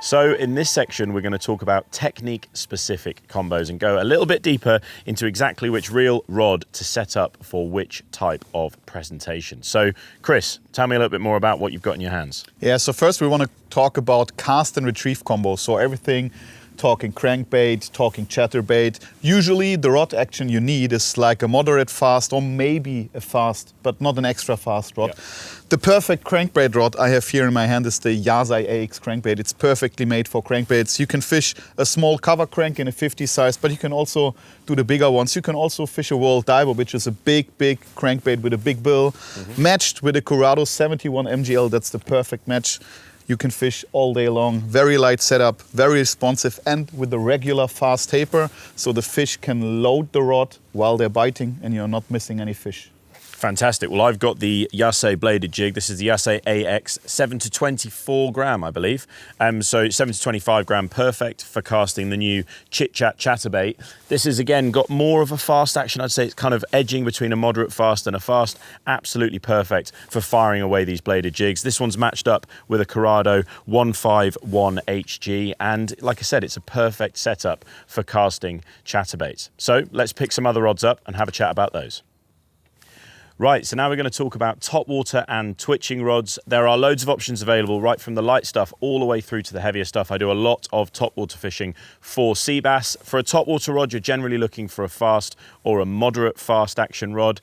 So in this section, we're going to talk about technique-specific combos and go a little bit deeper into exactly which reel rod to set up for which type of presentation. So Chris, tell me a little bit more about what you've got in your hands. Yeah, so first we want to talk about cast and retrieve combos. So everything, talking crankbait, talking chatterbait. Usually the rod action you need is like a moderate fast or maybe a fast, but not an extra fast rod. Yep. The perfect crankbait rod I have here in my hand is the Yasai AX crankbait. It's perfectly made for crankbaits. You can fish a small cover crank in a 50 size, but you can also do the bigger ones. You can also fish a World Diver, which is a big crankbait with a big bill, matched with a Curado 71 MGL. That's the perfect match. You can fish all day long, very light setup, very responsive, and with a regular fast taper, so the fish can load the rod while they're biting and you're not missing any fish. Fantastic. Well, I've got the Yasai bladed jig. This is the Yasai AX 7 to 24 gram, I believe. So 7 to 25 gram, perfect for casting the new Chit Chat Chatterbait. This has again got more of a fast action. I'd say it's kind of edging between a moderate fast and a fast. Absolutely perfect for firing away these bladed jigs. This one's matched up with a Curado 151 HG. And like I said, it's a perfect setup for casting chatterbaits. So let's pick some other rods up and have a chat about those. Right, so now we're going to talk about topwater and twitching rods. There are loads of options available, right from the light stuff all the way through to the heavier stuff. I do a lot of topwater fishing for sea bass. For a topwater rod, you're generally looking for a fast or a moderate fast action rod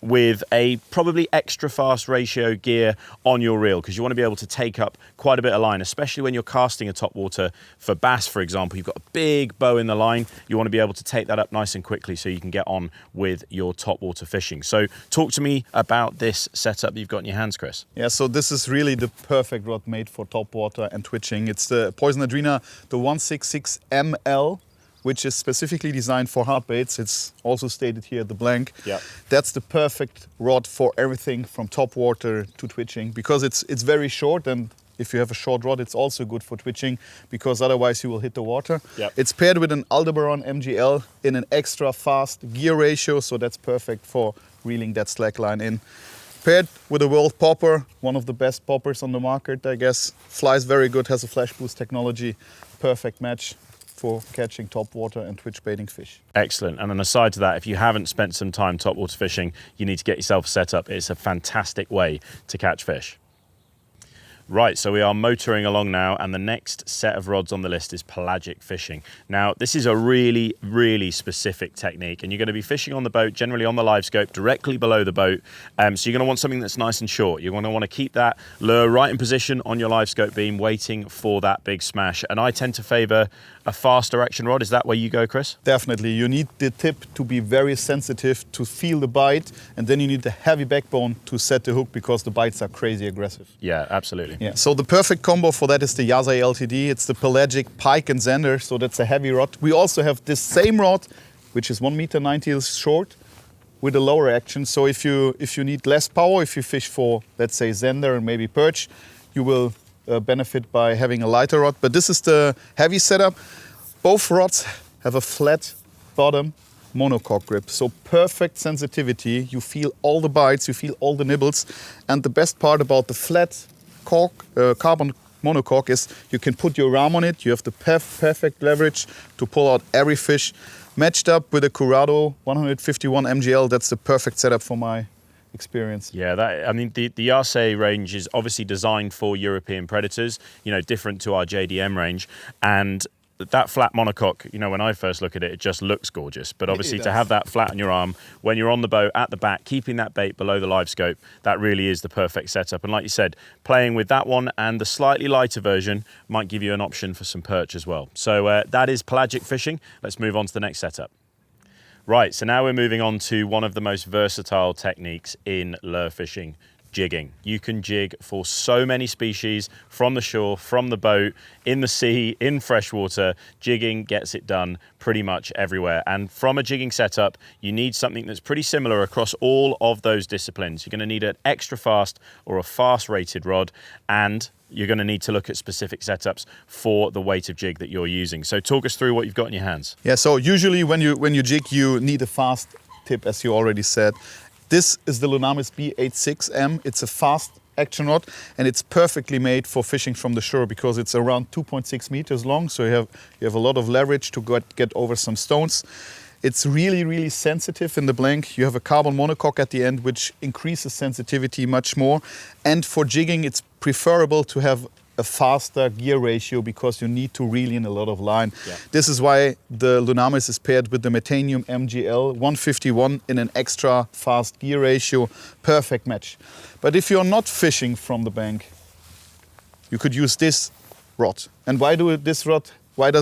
with a probably extra fast ratio gear on your reel, because you want to be able to take up quite a bit of line, especially when you're casting a topwater for bass, for example. You've got a big bow in the line. You want to be able to take that up nice and quickly so you can get on with your topwater fishing. So talk to me about this setup you've got in your hands, Chris. Yeah, so this is really the perfect rod made for topwater and twitching. It's the Poison Adrena, the 166 ML, which is specifically designed for hard baits. It's also stated here at the blank. Yep. That's the perfect rod for everything from topwater to twitching, because it's very short, and if you have a short rod, it's also good for twitching, because otherwise you will hit the water. Yep. It's paired with an Aldebaran MGL in an extra fast gear ratio, so that's perfect for reeling that slack line in. Paired with a World Popper, one of the best poppers on the market, I guess. Flies very good, has a flash boost technology. Perfect match for catching topwater and twitch baiting fish. Excellent. And an aside to that, if you haven't spent some time topwater fishing, you need to get yourself set up. It's a fantastic way to catch fish. Right, so we are motoring along now, and the next set of rods on the list is pelagic fishing. Now, this is a really, really specific technique, and you're going to be fishing on the boat, generally on the live scope, directly below the boat. So you're going to want something that's nice and short. You're going to want to keep that lure right in position on your live scope beam, waiting for that big smash. And I tend to favour a faster action rod. Is that where you go, Chris? Definitely. You need the tip to be very sensitive to feel the bite, and then you need the heavy backbone to set the hook, because the bites are crazy aggressive. Yeah, absolutely. Yeah. So the perfect combo for that is the Yasai LTD. It's the Pelagic pike and zander, so that's a heavy rod. We also have this same rod, which is 1.90 m short, with a lower action. So if you need less power, if you fish for, let's say, zander and maybe perch, you will benefit by having a lighter rod. But this is the heavy setup. Both rods have a flat bottom monocoque grip, so perfect sensitivity. You feel all the bites, you feel all the nibbles, and the best part about the flat carbon monocoque is you can put your arm on it. You have the perfect leverage to pull out every fish. Matched up with a Curado 151 MGL, that's the perfect setup for my experience. Yeah, I mean, the Yasai range is obviously designed for European predators, you know, different to our JDM range. And that flat monocoque, you know, when I first look at it, it just looks gorgeous. But obviously to have that flat on your arm, when you're on the boat at the back, keeping that bait below the live scope, that really is the perfect setup. And like you said, playing with that one and the slightly lighter version might give you an option for some perch as well. So that is pelagic fishing. Let's move on to the next setup. Right, so now we're moving on to one of the most versatile techniques in lure fishing, jigging. You can jig for so many species from the shore, from the boat, in the sea, in freshwater. Jigging gets it done pretty much everywhere. And from a jigging setup, you need something that's pretty similar across all of those disciplines. You're going to need an extra fast or a fast rated rod, and you're going to need to look at specific setups for the weight of jig that you're using. So talk us through what you've got in your hands. Yeah, so usually when you jig, you need a fast tip, as you already said. This is the Lunamis B86M. It's a fast action rod, and it's perfectly made for fishing from the shore because it's around 2.6 meters long, so you have a lot of leverage to get over some stones. It's really, really sensitive in the blank. You have a carbon monocoque at the end, which increases sensitivity much more. And for jigging, it's preferable to have a faster gear ratio because you need to reel in a lot of line. Yeah. This is why the Lunamis is paired with the Metanium MGL 151 in an extra fast gear ratio. Perfect match. But if you're not fishing from the bank, you could use this rod. And why does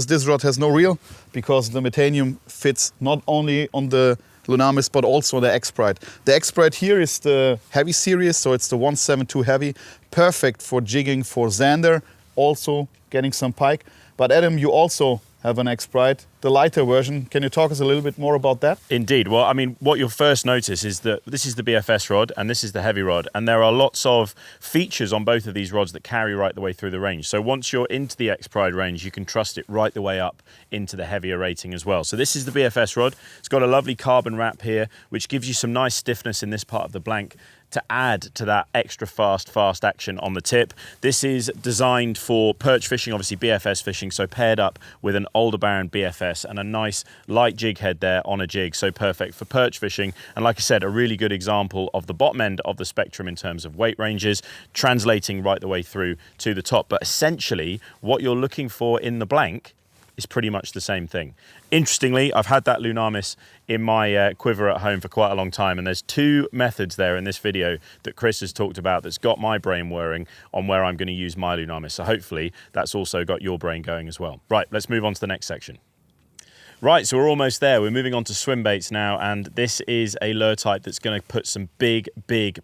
this rod has no reel? Because the Metanium fits not only on the Lunamis but also the X-Prite. The X-Prite here is the heavy series, so it's the 172 heavy. Perfect for jigging for zander, also getting some pike. But Adam, you also have an X-Prite, the lighter version. Can you talk us a little bit more about that? Indeed. Well, I mean, what you'll first notice is that this is the BFS rod and this is the heavy rod. And there are lots of features on both of these rods that carry right the way through the range. So once you're into the X-Prite range, you can trust it right the way up into the heavier rating as well. So this is the BFS rod. It's got a lovely carbon wrap here, which gives you some nice stiffness in this part of the blank to add to that extra fast action on the tip. This is designed for perch fishing, obviously BFS fishing, so paired up with an Aldebaran BFS and a nice light jig head there on a jig, so perfect for perch fishing. And like I said, a really good example of the bottom end of the spectrum in terms of weight ranges, translating right the way through to the top. But essentially, what you're looking for in the blank is pretty much the same thing. Interestingly, I've had that Lunamis in my quiver at home for quite a long time, and there's two methods there in this video that Chris has talked about that's got my brain whirring on where I'm going to use my Lunamis. So hopefully that's also got your brain going as well. Right, let's move on to the next section. Right, so we're almost there. We're moving on to swim baits now, and this is a lure type that's going to put some big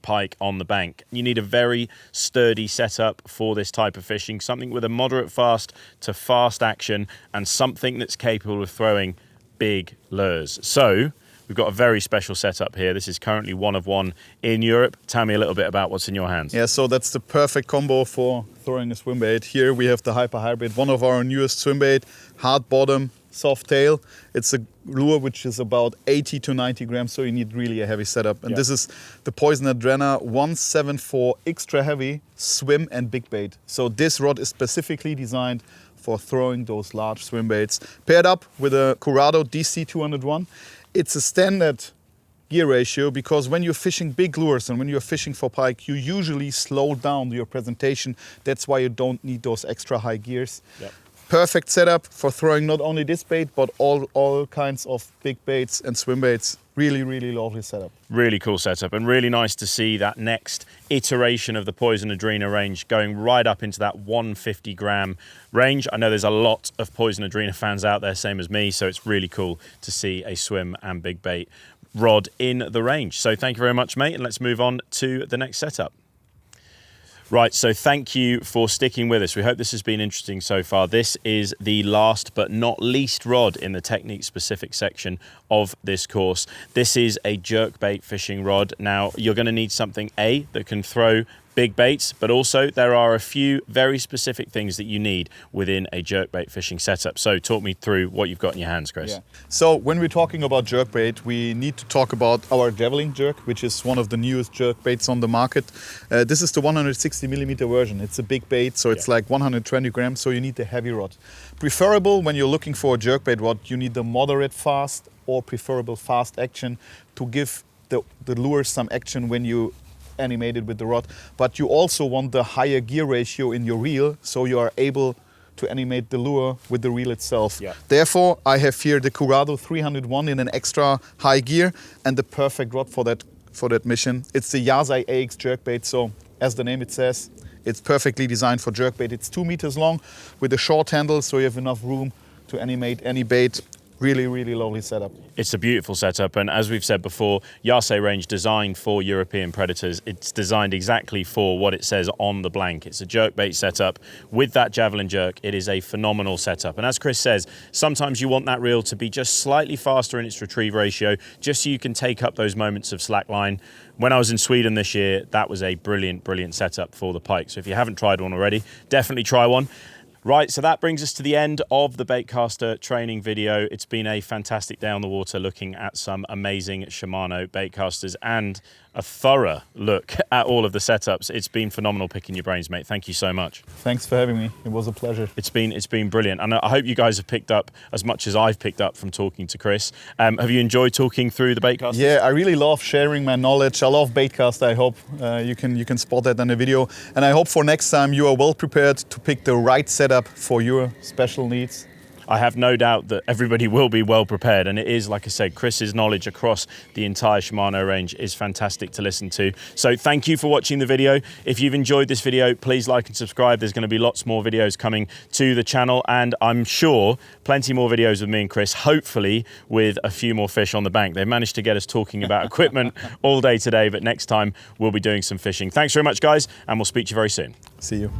pike on the bank. You need a very sturdy setup for this type of fishing, something with a moderate fast to fast action and something that's capable of throwing big lures. So we've got a very special setup here. This is currently one of one in Europe. Tell me a little bit about what's in your hands. Yeah, so that's the perfect combo for throwing a swim bait. Here we have the Hyper Hybrid, one of our newest swim bait, hard bottom, soft tail. It's a lure which is about 80 to 90 grams, so you need really a heavy setup. And this is the Poison Adrena 174 extra heavy swim and big bait. So this rod is specifically designed for throwing those large swim baits. Paired up with a Curado DC201. It's a standard gear ratio because when you're fishing big lures and when you're fishing for pike, you usually slow down your presentation. That's why you don't need those extra high gears. Yep. Perfect setup for throwing not only this bait, but all kinds of big baits and swim baits. Really, really lovely setup. Really cool setup, and really nice to see that next iteration of the Poison Adrena range going right up into that 150 gram range. I know there's a lot of Poison Adrena fans out there, same as me, so it's really cool to see a swim and big bait rod in the range. So thank you very much, mate, and let's move on to the next setup. Right, so thank you for sticking with us. We hope this has been interesting so far. This is the last but not least rod in the technique-specific section of this course. This is a jerkbait fishing rod. Now, you're going to need something, A, that can throw big baits, but also there are a few very specific things that you need within a jerkbait fishing setup. So talk me through what you've got in your hands, Chris. Yeah. So when we're talking about jerkbait, we need to talk about our javelin jerk, which is one of the newest jerkbaits on the market. This is the 160 millimeter version. It's a big bait, so it's like 120 grams, so you need the heavy rod. Preferable when you're looking for a jerkbait rod, you need the moderate fast or preferable fast action to give the lure some action when you animated with the rod, but you also want the higher gear ratio in your reel, so you are able to animate the lure with the reel itself. Yeah. Therefore, I have here the Curado 301 in an extra high gear and the perfect rod for that mission. It's the Yasai AX jerkbait, so as the name it says, it's perfectly designed for jerkbait. It's 2 meters long with a short handle, so you have enough room to animate any bait. Really, really lovely setup. It's a beautiful setup, and as we've said before, Yasai range designed for European predators. It's designed exactly for what it says on the blank. It's a jerkbait setup with that javelin jerk. It is a phenomenal setup, and as Chris says, sometimes you want that reel to be just slightly faster in its retrieve ratio, just so you can take up those moments of slack line. When I was in Sweden this year, that was a brilliant setup for the pike. So if you haven't tried one already, definitely try one. Right, so that brings us to the end of the Baitcaster training video. It's been a fantastic day on the water looking at some amazing Shimano Baitcasters and a thorough look at all of the setups. It's been phenomenal picking your brains, mate. Thank you so much. Thanks for having me. It was a pleasure. It's been brilliant. And I hope you guys have picked up as much as I've picked up from talking to Chris. Have you enjoyed talking through the Baitcasters? Yeah, I really love sharing my knowledge. I love Baitcaster. I hope you can spot that in the video. And I hope for next time you are well prepared to pick the right setup for your special needs. I have no doubt that everybody will be well prepared, and it is, like I said, Chris's knowledge across the entire Shimano range is fantastic to listen to. So thank you for watching the video. If you've enjoyed this video, please like and subscribe. There's going to be lots more videos coming to the channel, and I'm sure plenty more videos with me and Chris, hopefully with a few more fish on the bank. They've managed to get us talking about equipment all day today, but next time we'll be doing some fishing. Thanks very much, guys, and we'll speak to you very soon. See you.